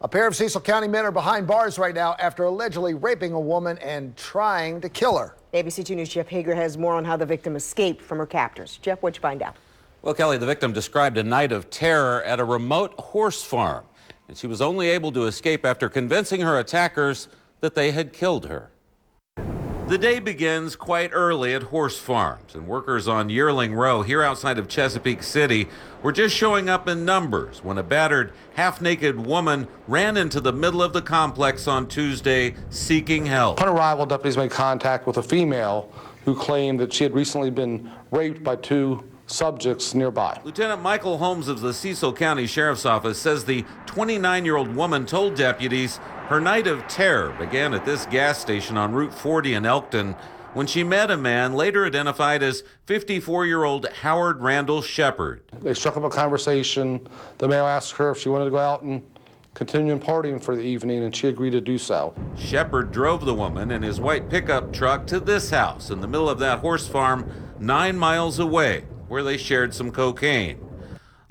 A pair of Cecil County men are behind bars right now after allegedly raping a woman and trying to kill her. ABC 2 News' Jeff Hager has more on how the victim escaped from her captors. Jeff, what'd you find out? Well, Kelly, the victim described a night of terror at a remote horse farm, and she was only able to escape after convincing her attackers that they had killed her. The day begins quite early at horse farms, and workers on Yearling Row here outside of Chesapeake City were just showing up in numbers when a battered, half-naked woman ran into the middle of the complex on Tuesday seeking help. Upon arrival, deputies made contact with a female who claimed that she had recently been raped by two subjects nearby. Lieutenant Michael Holmes of the Cecil County Sheriff's Office says the 29-year-old woman told deputies her night of terror began at this gas station on Route 40 in Elkton when she met a man later identified as 54-year-old Howard Randall Shepard. They struck up a conversation. The male asked her if she wanted to go out and continue partying for the evening, and she agreed to do so. Shepard drove the woman in his white pickup truck to this house in the middle of that horse farm 9 miles away, where they shared some cocaine.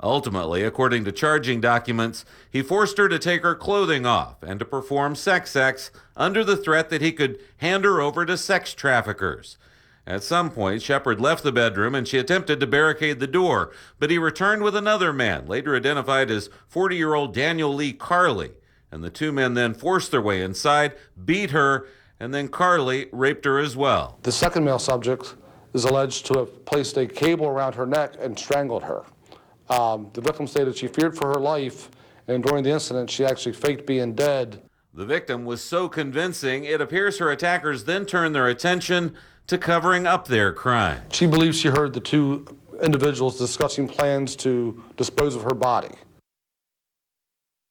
Ultimately, according to charging documents, he forced her to take her clothing off and to perform sex acts under the threat that he could hand her over to sex traffickers. At some point, Shepard left the bedroom and she attempted to barricade the door, but he returned with another man, later identified as 40-year-old Daniel Lee Carley, and the two men then forced their way inside, beat her, and then Carley raped her as well. The second male subject is alleged to have placed a cable around her neck and strangled her. The victim stated she feared for her life, and during the incident, she actually faked being dead. The victim was so convincing, it appears her attackers then turned their attention to covering up their crime. She believes she heard the two individuals discussing plans to dispose of her body.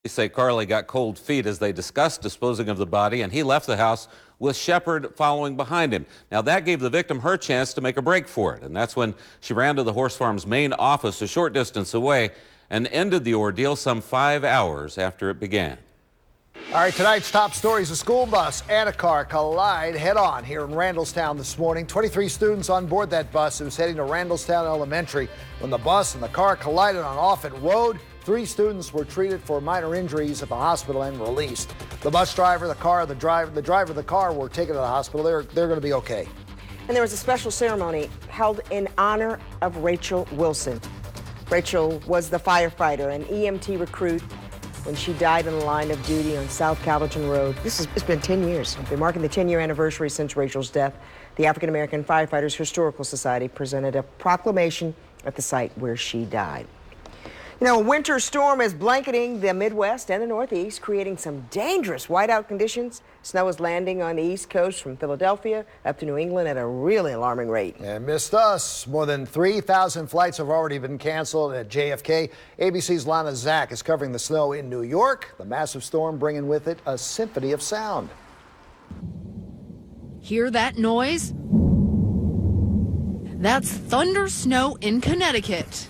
They say Carley got cold feet as they discussed disposing of the body, and he left the house with Shepard following behind him. Now, that gave the victim her chance to make a break for it, and that's when she ran to the horse farm's main office a short distance away and ended the ordeal some 5 hours after it began. All right, tonight's top stories: a school bus and a car collide head-on here in Randallstown this morning. 23 students on board that bus. It was heading to Randallstown Elementary when the bus and the car collided on Offutt Road. 3 students were treated for minor injuries at the hospital and released. The bus driver, the driver of the car were taken to the hospital. They're going to be okay. And there was a special ceremony held in honor of Rachel Wilson. Rachel was the firefighter and EMT recruit when she died in the line of duty on South Calverton Road. It's been 10 years. They're marking the 10-year anniversary since Rachel's death. The African American Firefighters Historical Society presented a proclamation at the site where she died. You know, a winter storm is blanketing the Midwest and the Northeast, creating some dangerous whiteout conditions. Snow is landing on the East Coast from Philadelphia up to New England at a really alarming rate. And missed us. More than 3,000 flights have already been canceled at JFK. ABC's Lana Zach is covering the snow in New York. The massive storm bringing with it a symphony of sound. Hear that noise? That's thunder snow in Connecticut.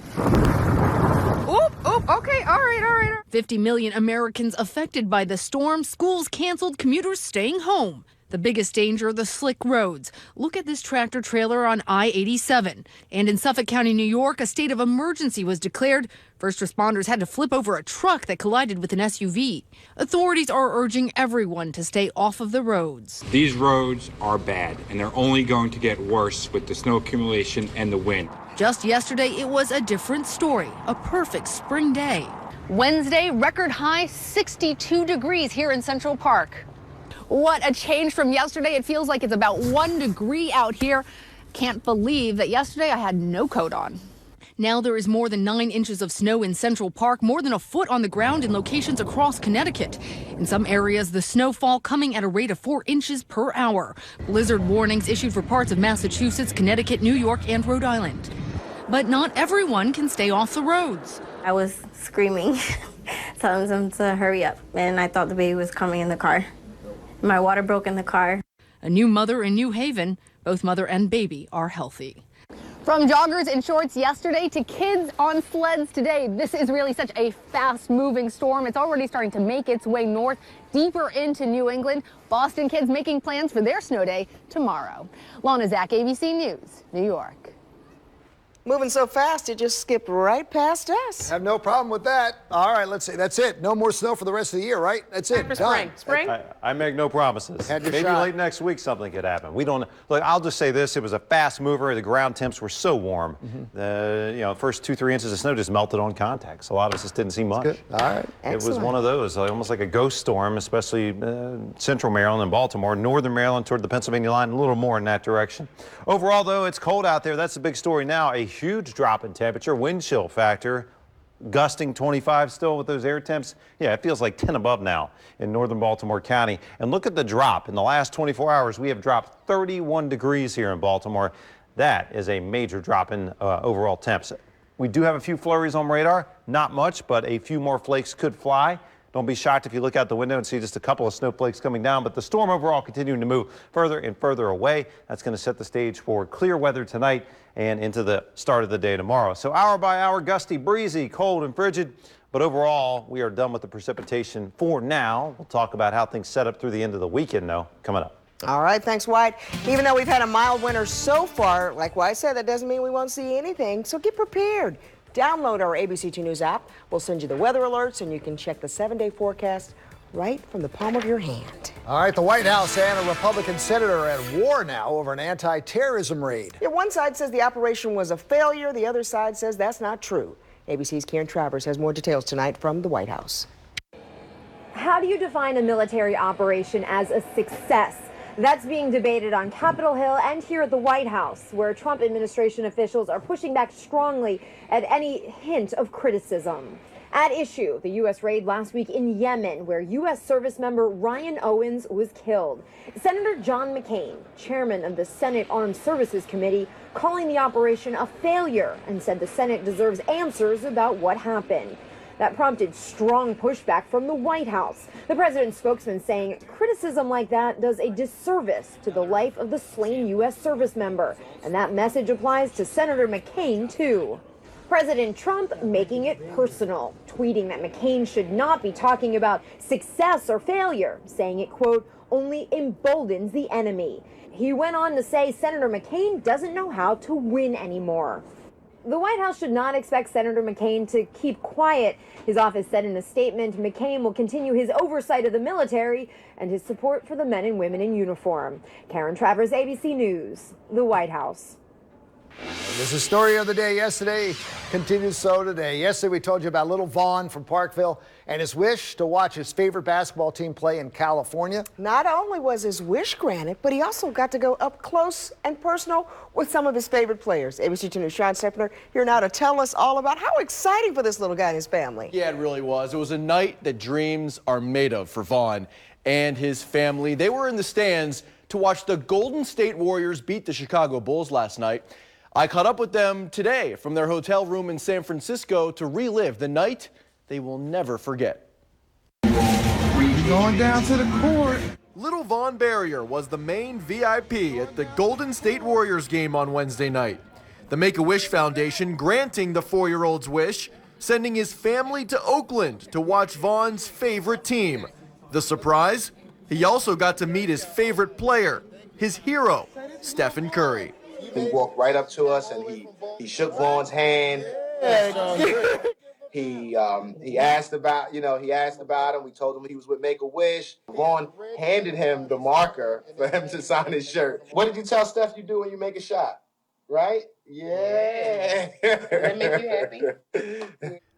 Okay, all right. 50 million Americans affected by the storm, schools canceled, commuters staying home. The biggest danger, the slick roads. Look at this tractor trailer on I-87. And in Suffolk County, New York, a state of emergency was declared. First responders had to flip over a truck that collided with an SUV. Authorities are urging everyone to stay off of the roads. These roads are bad, and they're only going to get worse with the snow accumulation and the wind. Just yesterday, it was a different story, a perfect spring day. Wednesday, record high 62 degrees here in Central Park. What a change from yesterday. It feels like it's about 1 degree out here. Can't believe that yesterday I had no coat on. Now there is more than 9 inches of snow in Central Park, more than a foot on the ground in locations across Connecticut. In some areas, the snowfall coming at a rate of 4 inches per hour. Blizzard warnings issued for parts of Massachusetts, Connecticut, New York, and Rhode Island. But not everyone can stay off the roads. I was screaming, telling them to hurry up, and I thought the baby was coming in the car. My water broke in the car. A new mother in New Haven. Both mother and baby are healthy. From joggers in shorts yesterday to kids on sleds today, this is really such a fast-moving storm. It's already starting to make its way north, deeper into New England. Boston kids making plans for their snow day tomorrow. Lana Zach, ABC News, New York. Moving so fast, it just skipped right past us. Have no problem with that. All right, let's see. That's it. No more snow for the rest of the year, right? That's it. For Done. spring. I make no promises. Had your Maybe shot. late next week something could happen. We don't. Look, I'll just say this: it was a fast mover. The ground temps were so warm. The first 2-3 inches of snow just melted on contact. So a lot of us just didn't see much. Good. All right. It was Excellent. one of those, almost like a ghost storm, especially central Maryland and Baltimore, northern Maryland toward the Pennsylvania line, a little more in that direction. Overall, though, it's cold out there. That's the big story now. A huge drop in temperature, wind chill factor, gusting 25 still with those air temps. Yeah, it feels like 10 above now in northern Baltimore County. And look at the drop. In the last 24 hours, we have dropped 31 degrees here in Baltimore. That is a major drop in overall temps. We do have a few flurries on radar, not much, but a few more flakes could fly. Don't be shocked if you look out the window and see just a couple of snowflakes coming down, but the storm overall continuing to move further and further away. That's going to set the stage for clear weather tonight and into the start of the day tomorrow. So hour by hour, gusty, breezy, cold and frigid, but overall we are done with the precipitation for now. We'll talk about how things set up through the end of the weekend though, coming up. All right, thanks, White. Even though we've had a mild winter so far, like White said, that doesn't mean we won't see anything, so get prepared. Download our ABC2 News app. We'll send you the weather alerts, and you can check the 7-day forecast right from the palm of your hand. All right, the White House and a Republican senator are at war now over an anti-terrorism raid. Yeah, one side says the operation was a failure. The other side says that's not true. ABC's Karen Travers has more details tonight from the White House. How do you define a military operation as a success? That's being debated on Capitol Hill and here at the White House, where Trump administration officials are pushing back strongly at any hint of criticism. At issue, the U.S. raid last week in Yemen, where U.S. service member Ryan Owens was killed. Senator John McCain, chairman of the Senate Armed Services Committee, calling the operation a failure and said the Senate deserves answers about what happened. That prompted strong pushback from the White House. The president's spokesman saying criticism like that does a disservice to the life of the slain U.S. service member. And that message applies to Senator McCain, too. President Trump making it personal, tweeting that McCain should not be talking about success or failure, saying it, quote, only emboldens the enemy. He went on to say Senator McCain doesn't know how to win anymore. The White House should not expect Senator McCain to keep quiet. His office said in a statement, McCain will continue his oversight of the military and his support for the men and women in uniform. Karen Travers, ABC News, the White House. This is story of the day yesterday, continues so today. Yesterday we told you about little Vaughn from Parkville and his wish to watch his favorite basketball team play in California. Not only was his wish granted, but he also got to go up close and personal with some of his favorite players. ABC2 News' Sean Stepner here now to tell us all about how exciting for this little guy and his family. Yeah, it really was. It was a night that dreams are made of for Vaughn and his family. They were in the stands to watch the Golden State Warriors beat the Chicago Bulls last night. I caught up with them today from their hotel room in San Francisco to relive the night they will never forget. Going down to the court. Little Vaughn Barrier was the main VIP at the Golden State Warriors game on Wednesday night. The Make-A-Wish Foundation granting the 4-year-old's wish, sending his family to Oakland to watch Vaughn's favorite team. The surprise? He also got to meet his favorite player, his hero, Stephen Curry. He walked right up to us and he shook Vaughn's hand. He asked about him. We told him he was with Make-A-Wish. Vaughn handed him the marker for him to sign his shirt. What did you tell Steph you do when you make a shot? Right? Yeah. Does that make you happy?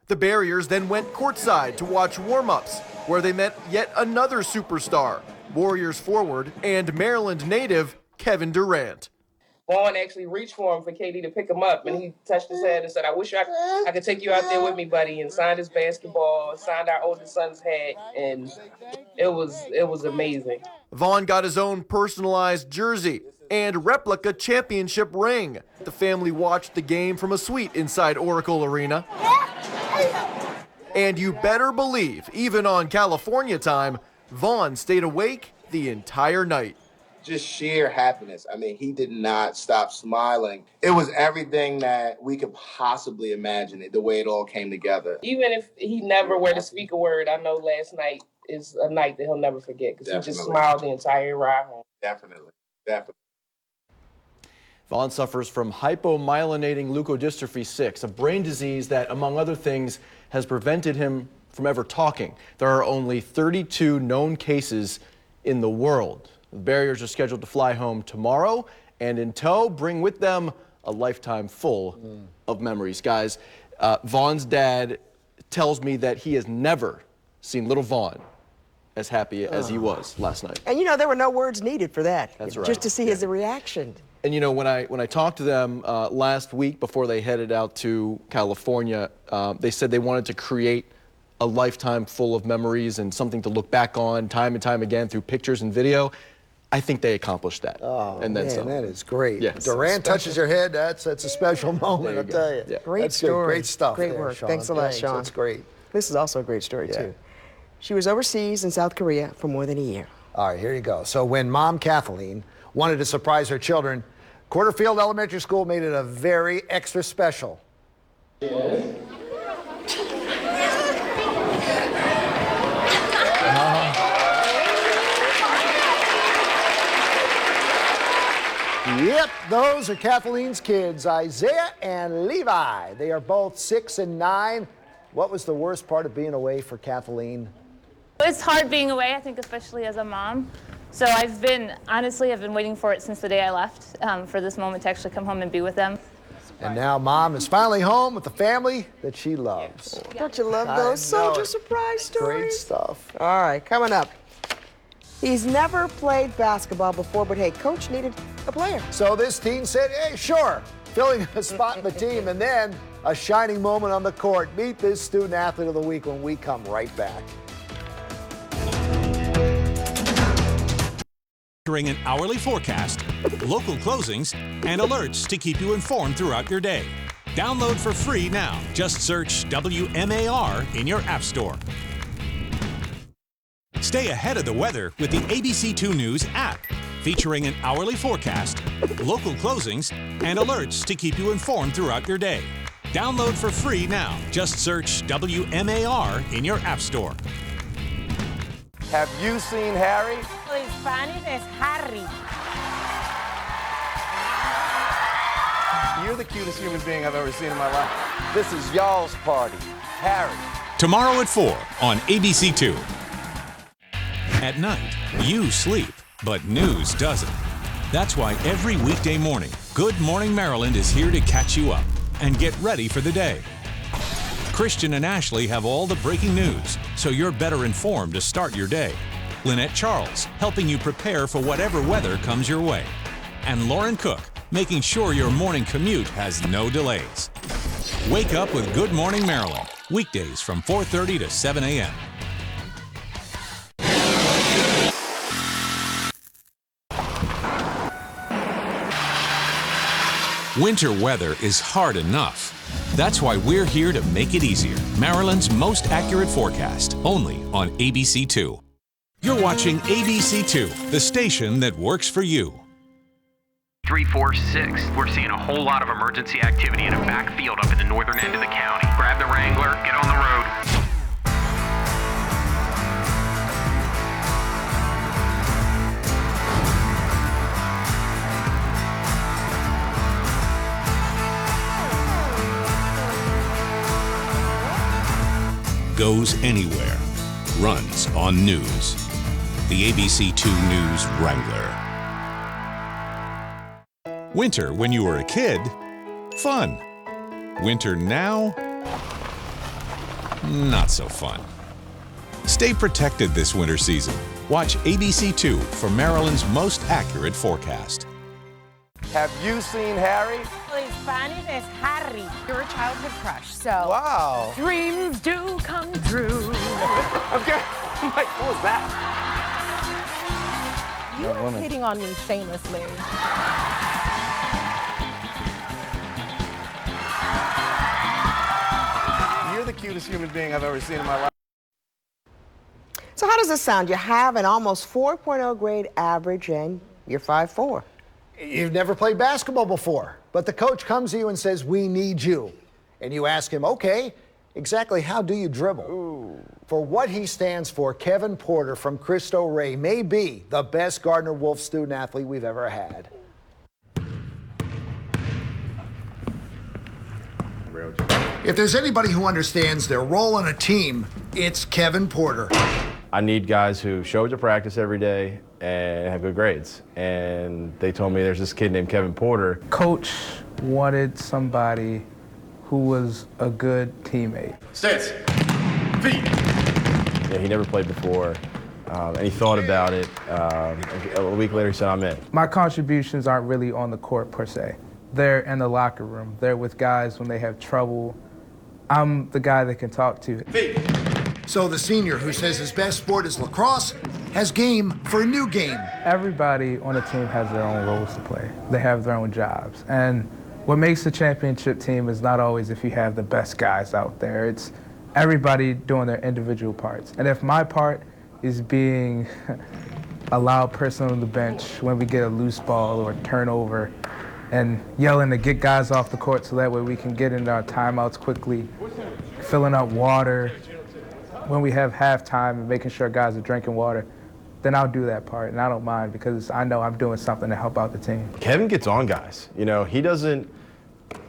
The Barriers then went courtside to watch warm-ups, where they met yet another superstar, Warriors forward and Maryland native Kevin Durant. Vaughn actually reached for him for KD to pick him up, and he touched his head and said, I wish I could take you out there with me, buddy, and signed his basketball, signed our oldest son's hat, and it was amazing. Vaughn got his own personalized jersey and replica championship ring. The family watched the game from a suite inside Oracle Arena. And you better believe, even on California time, Vaughn stayed awake the entire night. Just sheer happiness. I mean, he did not stop smiling. It was everything that we could possibly imagine, the way it all came together. Even if he never were to speak a word, I know last night is a night that he'll never forget because he just smiled the entire ride home. Definitely. Vaughn suffers from hypomyelinating leukodystrophy 6, a brain disease that, among other things, has prevented him from ever talking. There are only 32 known cases in the world. The Barriers are scheduled to fly home tomorrow and in tow bring with them a lifetime full of memories. Guys, Vaughn's dad tells me that he has never seen little Vaughn as happy as he was last night. And you know, there were no words needed for that. That's right. Just to see his reaction. And you know, when I talked to them last week before they headed out to California, they said they wanted to create a lifetime full of memories and something to look back on time and time again through pictures and video. I think they accomplished that. Oh, and then man, some. that is great. Yes. Durant touches your head, that's a special moment, I'll tell you. Yeah. Great That's story. Good. Great stuff. Great there, work. Sean. Thanks a lot, Sean. That's great. This is also a great story, Yeah. too. She was overseas in South Korea for more than a year. All right, here you go. So when Mom Kathleen wanted to surprise her children, Quarterfield Elementary School made it a very extra special. Yep, those are Kathleen's kids, Isaiah and Levi. They are both 6 and 9. What was the worst part of being away for Kathleen? It's hard being away, I think, especially as a mom. So honestly, I've been waiting for it since the day I left, for this moment to actually come home and be with them. And now Mom is finally home with the family that she loves. Don't you love those soldier surprise stories? Great stuff. All right, coming up. He's never played basketball before, but hey, coach needed a player. So this teen said, hey, sure, filling a spot in the team, and then a shining moment on the court. Meet this student athlete of the week when we come right back. During an hourly forecast, local closings, and alerts to keep you informed throughout your day. Download for free now. Just search WMAR in your app store. Stay ahead of the weather with the ABC2 News app, featuring an hourly forecast, local closings, and alerts to keep you informed throughout your day. Download for free now. Just search WMAR in your app store. Have you seen Harry? In Spanish es Harry. You're the cutest human being I've ever seen in my life. This is y'all's party, Harry. Tomorrow at 4 on ABC2. At night, you sleep, but news doesn't. That's why every weekday morning, Good Morning Maryland is here to catch you up and get ready for the day. Christian and Ashley have all the breaking news, so you're better informed to start your day. Lynette Charles, helping you prepare for whatever weather comes your way. And Lauren Cook, making sure your morning commute has no delays. Wake up with Good Morning Maryland, weekdays from 4:30 to 7 a.m. Winter weather is hard enough. That's why we're here to make it easier. Maryland's most accurate forecast, only on ABC2. You're watching ABC2, the station that works for you. 346. We're seeing a whole lot of emergency activity in a backfield up in the northern end of the county. Grab the Wrangler, get on the road. Goes anywhere, runs on news. The ABC2 News Wrangler. Winter when you were a kid, fun. Winter now, not so fun. Stay protected this winter season. Watch ABC2 for Maryland's most accurate forecast. Have you seen Harry? In Spanish es Harry. You're a childhood crush, so Wow. dreams do come true. Okay. I'm like, what was that? You That are woman. hitting on me shamelessly. You're the cutest human being I've ever seen in my life. So how does this sound? You have an almost 4.0 grade average and you're 5'4". You've never played basketball before, but the coach comes to you and says, we need you. And you ask him, okay, exactly how do you dribble? Ooh. For what he stands for, Kevin Porter from Cristo Rey may be the best Gardner Wolf student athlete we've ever had. If there's anybody who understands their role on a team, it's Kevin Porter. I need guys who show up to practice every day and have good grades. And they told me there's this kid named Kevin Porter. Coach wanted somebody who was a good teammate. Stance. Feet. Yeah, he never played before, and he thought about it. A week later, he said, I'm in. My contributions aren't really on the court per se. They're in the locker room. They're with guys when they have trouble. I'm the guy they can talk to. Feet. So the senior who says his best sport is lacrosse has game for a new game. Everybody on the team has their own roles to play. They have their own jobs. And what makes the championship team is not always if you have the best guys out there. It's everybody doing their individual parts. And if my part is being a loud person on the bench when we get a loose ball or a turnover and yelling to get guys off the court so that way we can get into our timeouts quickly, filling up water when we have halftime and making sure guys are drinking water, then I'll do that part, and I don't mind because I know I'm doing something to help out the team. Kevin gets on guys. You know, he doesn't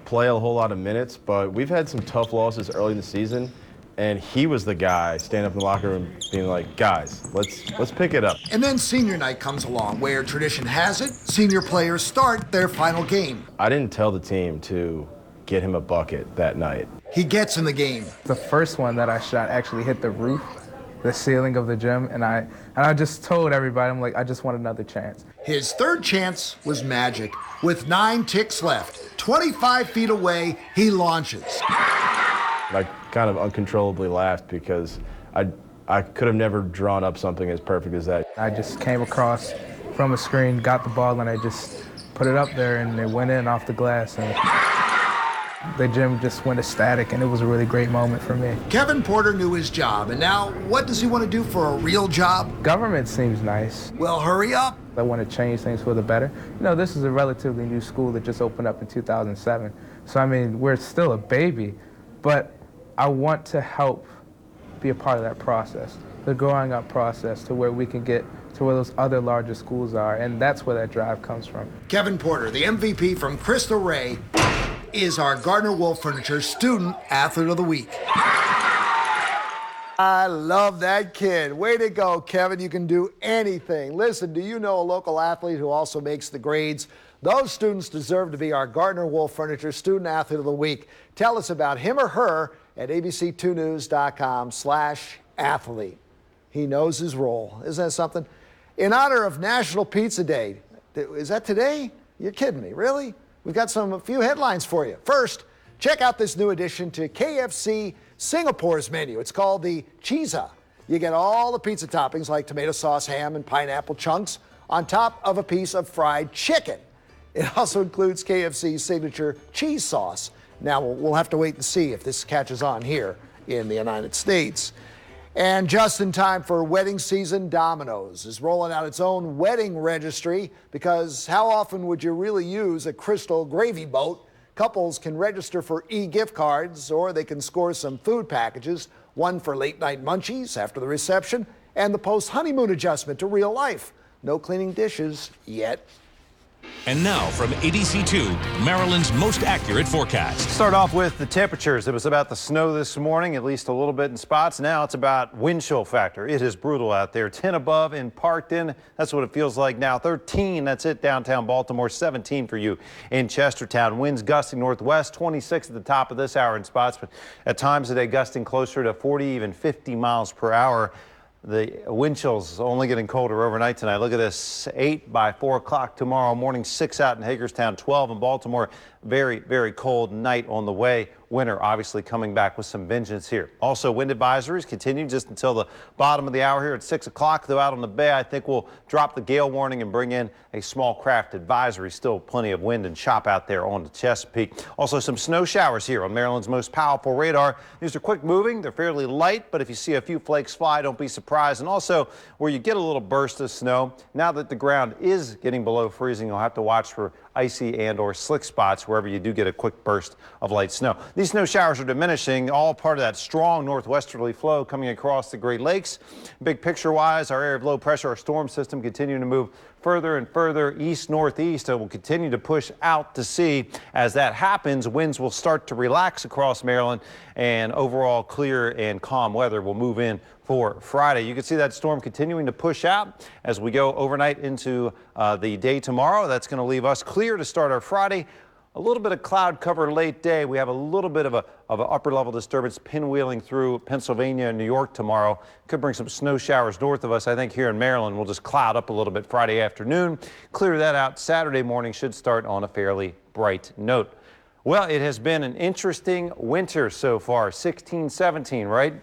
play a whole lot of minutes, but we've had some tough losses early in the season, and he was the guy standing up in the locker room being like, guys, let's pick it up. And then senior night comes along, where tradition has it, senior players start their final game. I didn't tell the team to get him a bucket that night. He gets in the game. The first one that I shot actually hit the roof, the ceiling of the gym, and I just told everybody, I'm like, I just want another chance. His third chance was magic. With 9 ticks left, 25 feet away, he launches. I kind of uncontrollably laughed because I could have never drawn up something as perfect as that. I just came across from a screen, got the ball, and I just put it up there, and it went in off the glass. And the gym just went ecstatic, and it was a really great moment for me. Kevin Porter knew his job, and now what does he want to do for a real job? Government seems nice. Well, hurry up. I want to change things for the better. You know, this is a relatively new school that just opened up in 2007. So, I mean, we're still a baby, but I want to help be a part of that process, the growing up process to where we can get to where those other larger schools are, and that's where that drive comes from. Kevin Porter, the MVP from Crystal Ray, is our Gardner Wolf Furniture Student Athlete of the Week. I love that kid. Way to go, Kevin. You can do anything. Listen, do you know a local athlete who also makes the grades? Those students deserve to be our Gardner Wolf Furniture Student Athlete of the Week. Tell us about him or her at abc2news.com/athlete. He knows his role. Isn't that something? In honor of National Pizza Day, is that today? You're kidding me, really? We've got a few headlines for you. First, check out this new addition to KFC Singapore's menu. It's called the Cheesa. You get all the pizza toppings like tomato sauce, ham, and pineapple chunks on top of a piece of fried chicken. It also includes KFC's signature cheese sauce. Now, we'll have to wait and see if this catches on here in the United States. And just in time for wedding season, Domino's is rolling out its own wedding registry, because how often would you really use a crystal gravy boat? Couples can register for e-gift cards, or they can score some food packages, one for late night munchies after the reception, and the post-honeymoon adjustment to real life. No cleaning dishes yet. And now from ABC2, Maryland's most accurate forecast. Start off with the temperatures. It was about the snow this morning, at least a little bit in spots. Now it's about wind chill factor. It is brutal out there. 10 above in Parkton. That's what it feels like now. 13, that's it downtown Baltimore. 17 for you in Chestertown. Winds gusting northwest, 26 at the top of this hour in spots, but at times today gusting closer to 40, even 50 miles per hour. The wind chills only getting colder overnight tonight. Look at this, 8 by 4 o'clock tomorrow morning, 6 out in Hagerstown, 12 in Baltimore. Very, very cold night on the way. Winter obviously coming back with some vengeance here. Also, wind advisories continue just until the bottom of the hour here at 6 o'clock. Though out on the bay, I think we'll drop the gale warning and bring in a small craft advisory. Still plenty of wind and chop out there on the Chesapeake. Also, some snow showers here on Maryland's most powerful radar. These are quick moving. They're fairly light, but if you see a few flakes fly, don't be surprised. And also, where you get a little burst of snow, now that the ground is getting below freezing, you'll have to watch for icy and or slick spots wherever you do get a quick burst of light snow. These snow showers are diminishing, all part of that strong northwesterly flow coming across the Great Lakes. Big picture wise, our area of low pressure, our storm system continuing to move further and further east-northeast. It will continue to push out to sea. As that happens, winds will start to relax across Maryland, and overall clear and calm weather will move in for Friday. You can see that storm continuing to push out as we go overnight into the day tomorrow. That's going to leave us clear to start our Friday. A little bit of cloud cover late day. We have a little bit of an upper level disturbance pinwheeling through Pennsylvania and New York tomorrow. Could bring some snow showers north of us. I think here in Maryland we'll just cloud up a little bit Friday afternoon. Clear that out. Saturday morning should start on a fairly bright note. Well, it has been an interesting winter so far. 16-17, right?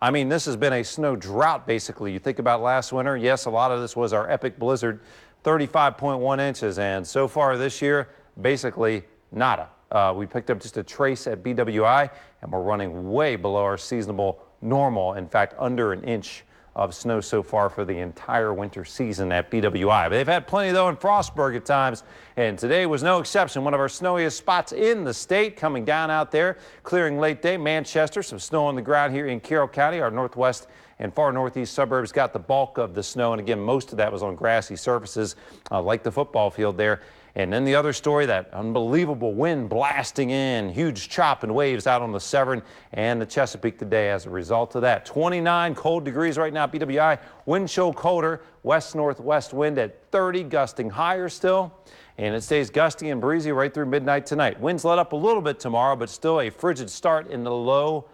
I mean, this has been a snow drought basically. You think about last winter. Yes, a lot of this was our epic blizzard, 35.1 inches. And so far this year, basically nada. We picked up just a trace at BWI, and we're running way below our seasonable normal. In fact, under an inch of snow so far for the entire winter season at BWI. But they've had plenty, though, in Frostburg at times, and today was no exception. One of our snowiest spots in the state coming down out there, clearing late day. Manchester, some snow on the ground here in Carroll County. Our northwest and far northeast suburbs got the bulk of the snow, and again, most of that was on grassy surfaces like the football field there. And then the other story, that unbelievable wind blasting in, huge chop and waves out on the Severn and the Chesapeake today as a result of that. 29 cold degrees right now, BWI. Wind chill colder, west-northwest wind at 30, gusting higher still. And it stays gusty and breezy right through midnight tonight. Winds let up a little bit tomorrow, but still a frigid start in the low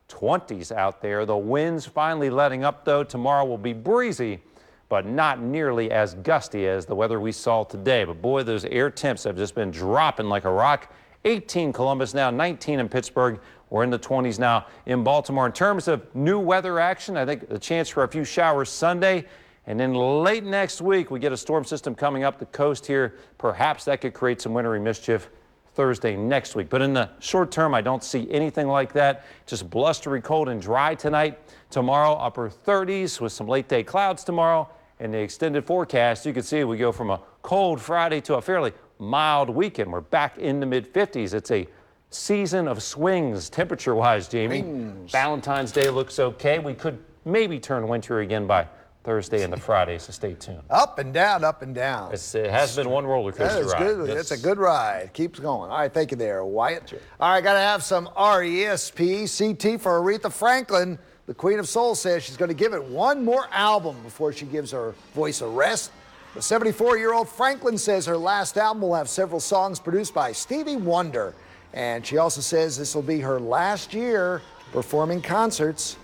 20s out there. The winds finally letting up, though. Tomorrow will be breezy, but not nearly as gusty as the weather we saw today. But boy, those air temps have just been dropping like a rock. 18 Columbus now, 19 in Pittsburgh. We're in the 20s now in Baltimore. In terms of new weather action, I think the chance for a few showers Sunday. And then late next week, we get a storm system coming up the coast here. Perhaps that could create some wintry mischief Thursday next week. But in the short term, I don't see anything like that. Just blustery cold and dry tonight. Tomorrow, upper 30s with some late day clouds tomorrow. In the extended forecast, you can see we go from a cold Friday to a fairly mild weekend. We're back in the mid 50s. It's a season of swings temperature wise, Jamie. Valentine's Day looks okay. We could maybe turn winter again by Thursday into Friday, so stay tuned. Up and down, up and down. It has been one roller coaster That is ride. good. It's a good ride. Keeps going. All right, thank you there, Wyatt. Sure. All right, got to have some RESPCT for Aretha Franklin. The Queen of Soul says she's going to give it one more album before she gives her voice a rest. The 74-year-old Franklin says her last album will have several songs produced by Stevie Wonder. And she also says this will be her last year performing concerts.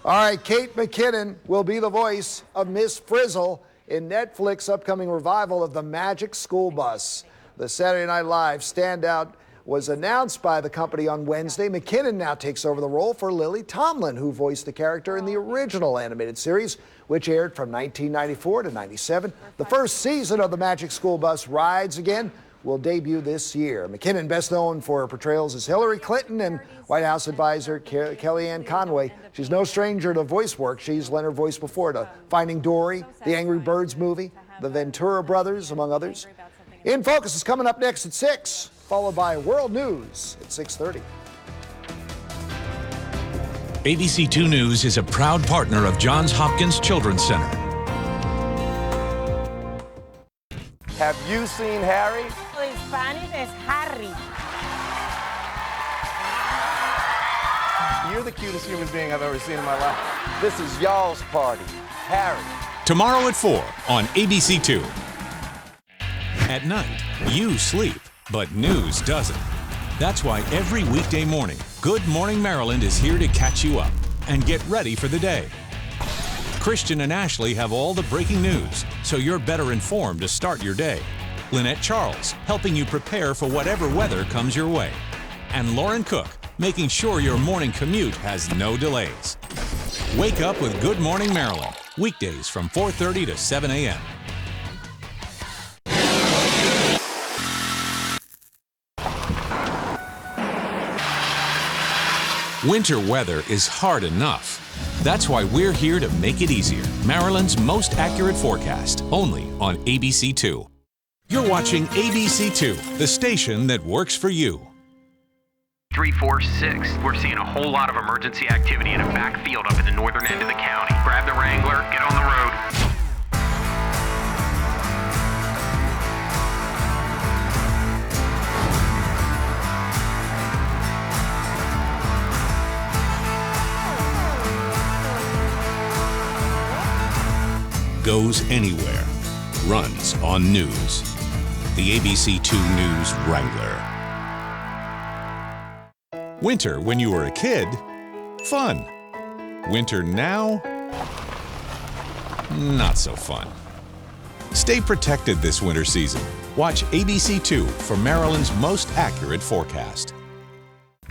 All right, Kate McKinnon will be the voice of Miss Frizzle in Netflix's upcoming revival of The Magic School Bus. The Saturday Night Live standout was announced by the company on Wednesday. McKinnon now takes over the role for Lily Tomlin, who voiced the character in the original animated series, which aired from 1994 to 97. The first season of The Magic School Bus Rides Again will debut this year. McKinnon, best known for her portrayals as Hillary Clinton and White House advisor Kellyanne Conway. She's no stranger to voice work. She's lent her voice before to Finding Dory, the Angry Birds movie, the Ventura Brothers, among others. In Focus is coming up next at 6, followed by World News at 6:30. ABC 2 News is a proud partner of Johns Hopkins Children's Center. Have you seen Harry? In Spanish es Harry. You're the cutest human being I've ever seen in my life. This is y'all's party, Harry. Tomorrow at 4 on ABC 2. At night, you sleep, but news doesn't. That's why every weekday morning, Good Morning Maryland is here to catch you up and get ready for the day. Christian and Ashley have all the breaking news, so you're better informed to start your day. Lynette Charles, helping you prepare for whatever weather comes your way. And Lauren Cook, making sure your morning commute has no delays. Wake up with Good Morning Maryland, weekdays from 4:30 to 7 a.m. Winter weather is hard enough. That's why we're here to make it easier. Maryland's most accurate forecast, only on ABC 2. You're watching ABC2, the station that works for you. 346. We're seeing a whole lot of emergency activity in a backfield up in the northern end of the county. Grab the Wrangler, get on the road. Goes anywhere, runs on news. The ABC2 News Wrangler. Winter when you were a kid, fun. Winter now, not so fun. Stay protected this winter season. Watch ABC2 for Maryland's most accurate forecast.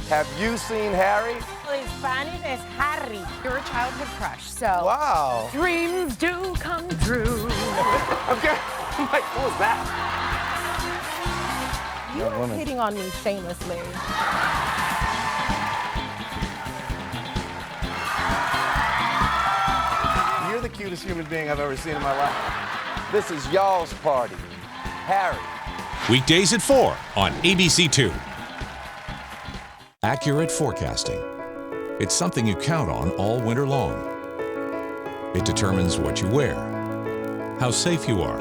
Have you seen Harry? In Spanish, es Harry. You're a childhood crush, so. Wow. Dreams do come true. Okay. I'm like, what was that? You are hitting on me shamelessly. You're the cutest human being I've ever seen in my life. This is y'all's party. Harry. Weekdays at 4 on ABC2. Accurate forecasting. It's something you count on all winter long. It determines what you wear, how safe you are,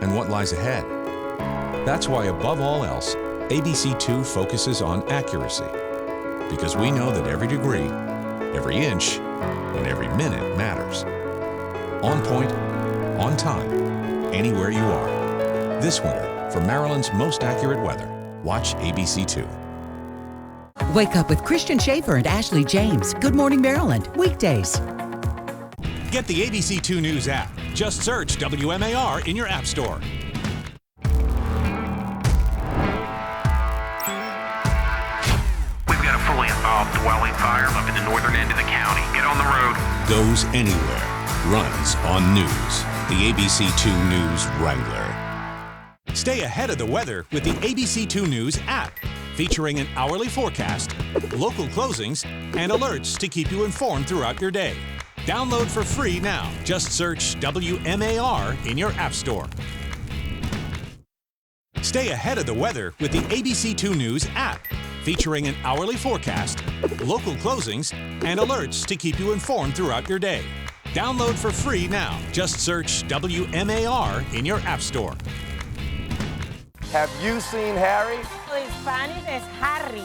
and what lies ahead. That's why, above all else, ABC2 focuses on accuracy. Because we know that every degree, every inch, and every minute matters. On point, on time, anywhere you are. This winter, for Maryland's most accurate weather, watch ABC2. Wake up with Christian Schaefer and Ashley James. Good Morning Maryland, weekdays. Get the ABC2 News app. Just search WMAR in your app store. We've got a fully involved dwelling fire up in the northern end of the county. Get on the road. Goes anywhere, runs on news. The ABC2 News Wrangler. Stay ahead of the weather with the ABC2 News app, featuring an hourly forecast, local closings, and alerts to keep you informed throughout your day. Download for free now. Just search WMAR in your app store. Stay ahead of the weather with the ABC2 News app, featuring an hourly forecast, local closings, and alerts to keep you informed throughout your day. Download for free now. Just search WMAR in your app store. Have you seen Harry? In Spanish, es Harry.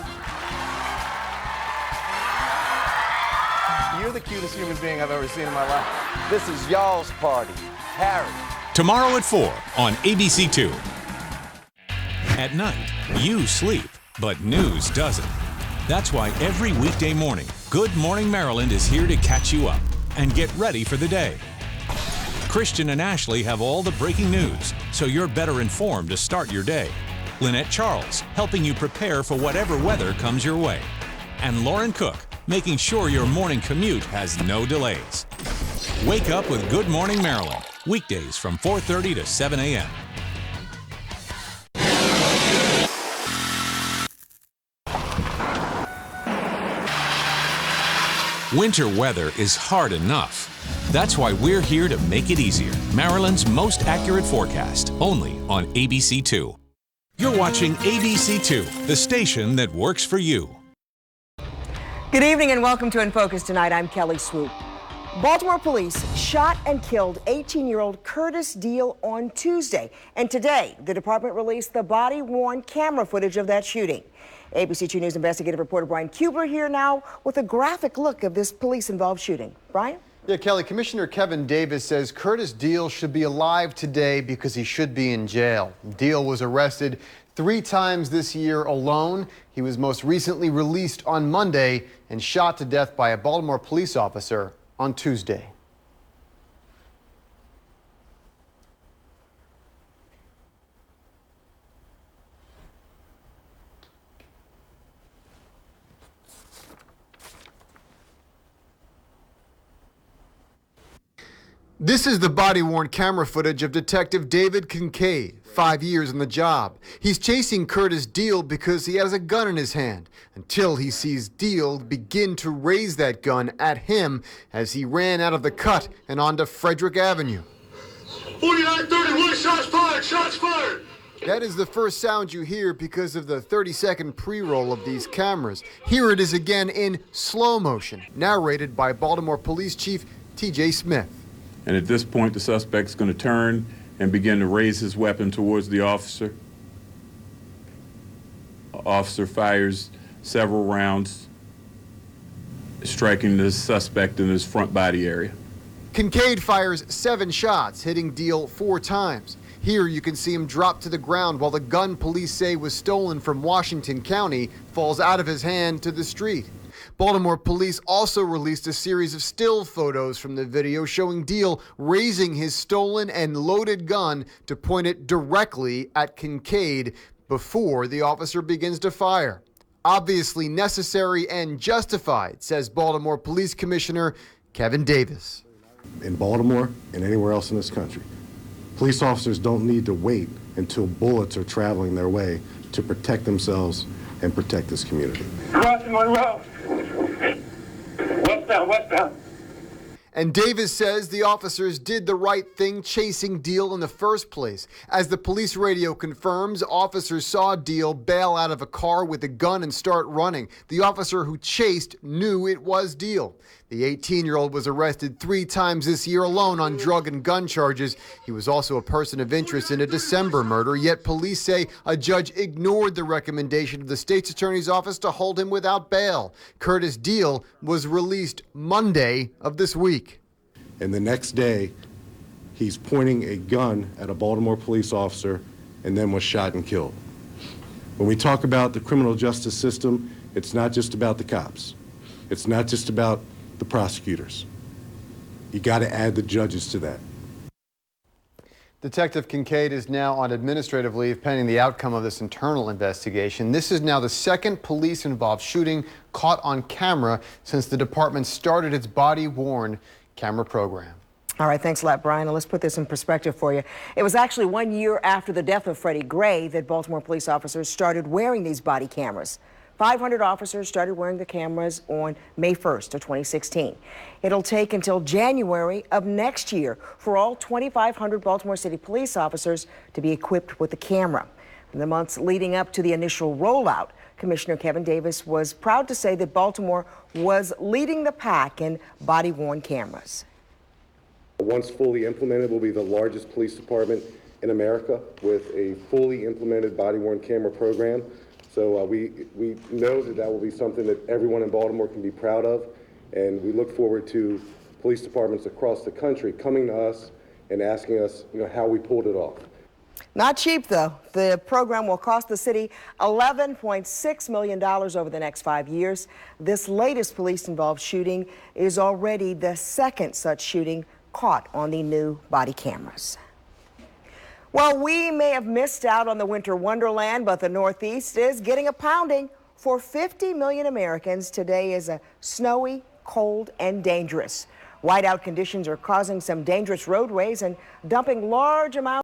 You're the cutest human being I've ever seen in my life. This is y'all's party. Harry. Tomorrow at 4 on ABC2. At night, you sleep, but news doesn't. That's why every weekday morning, Good Morning Maryland is here to catch you up and get ready for the day. Christian and Ashley have all the breaking news, so you're better informed to start your day. Lynette Charles, helping you prepare for whatever weather comes your way. And Lauren Cook, making sure your morning commute has no delays. Wake up with Good Morning Maryland, weekdays from 4:30 to 7 a.m. Winter weather is hard enough. That's why we're here to make it easier. Maryland's most accurate forecast, only on ABC2. You're watching ABC2, the station that works for you. Good evening and welcome to In Focus tonight. I'm Kelly Swoop. Baltimore police shot and killed 18-year-old Curtis Deal on Tuesday. And today, the department released the body-worn camera footage of that shooting. ABC2 News investigative reporter Brian Kubler here now with a graphic look of this police-involved shooting. Brian? Yeah, Kelly, Commissioner Kevin Davis says Curtis Deal should be alive today because he should be in jail. Deal was arrested 3 times this year alone. He was most recently released on Monday and shot to death by a Baltimore police officer on Tuesday. This is the body-worn camera footage of Detective David Kincaid, 5 years on the job. He's chasing Curtis Deal because he has a gun in his hand, until he sees Deal begin to raise that gun at him as he ran out of the cut and onto Frederick Avenue. 49-31, shots fired, shots fired. That is the first sound you hear because of the 30-second pre-roll of these cameras. Here it is again in slow motion, narrated by Baltimore Police Chief T.J. Smith. And at this point, the suspect's going to turn and begin to raise his weapon towards the officer. Officer fires several rounds, striking the suspect in his front body area. Kincaid fires 7 shots, hitting Deal 4 times. Here you can see him drop to the ground while the gun police say was stolen from Washington County falls out of his hand to the street. Baltimore police also released a series of still photos from the video showing Deal raising his stolen and loaded gun to point it directly at Kincaid before the officer begins to fire. Obviously necessary and justified, says Baltimore Police Commissioner Kevin Davis. In Baltimore and anywhere else in this country, police officers don't need to wait until bullets are traveling their way to protect themselves and protect this community. Crossing Monroe. Westbound, westbound. And Davis says the officers did the right thing chasing Deal in the first place. As the police radio confirms, officers saw Deal bail out of a car with a gun and start running. The officer who chased knew it was Deal. The 18-year-old was arrested 3 times this year alone on drug and gun charges. He was also a person of interest in a December murder, yet police say a judge ignored the recommendation of the state's attorney's office to hold him without bail. Curtis Deal was released Monday of this week. And the next day, he's pointing a gun at a Baltimore police officer and then was shot and killed. When we talk about the criminal justice system, it's not just about the cops. It's not just about the prosecutors. You got to add the judges to that. Detective Kincaid is now on administrative leave pending the outcome of this internal investigation. This is now the second police-involved shooting caught on camera since the department started its body-worn camera program. All right, thanks a lot, Brian. Now let's put this in perspective for you. It was actually 1 year after the death of Freddie Gray that Baltimore police officers started wearing these body cameras. 500 officers started wearing the cameras on May 1st of 2016. It'll take until January of next year for all 2,500 Baltimore City police officers to be equipped with the camera. In the months leading up to the initial rollout, Commissioner Kevin Davis was proud to say that Baltimore was leading the pack in body-worn cameras. Once fully implemented, we'll be the largest police department in America with a fully implemented body-worn camera program. So we know that will be something that everyone in Baltimore can be proud of, and we look forward to police departments across the country coming to us and asking us, how we pulled it off. Not cheap, though. The program will cost the city $11.6 million over the next 5 years. This latest police-involved shooting is already the second such shooting caught on the new body cameras. Well, we may have missed out on the winter wonderland, but the Northeast is getting a pounding. For 50 million Americans, today is a snowy, cold, and dangerous. Whiteout conditions are causing some dangerous roadways and dumping large amounts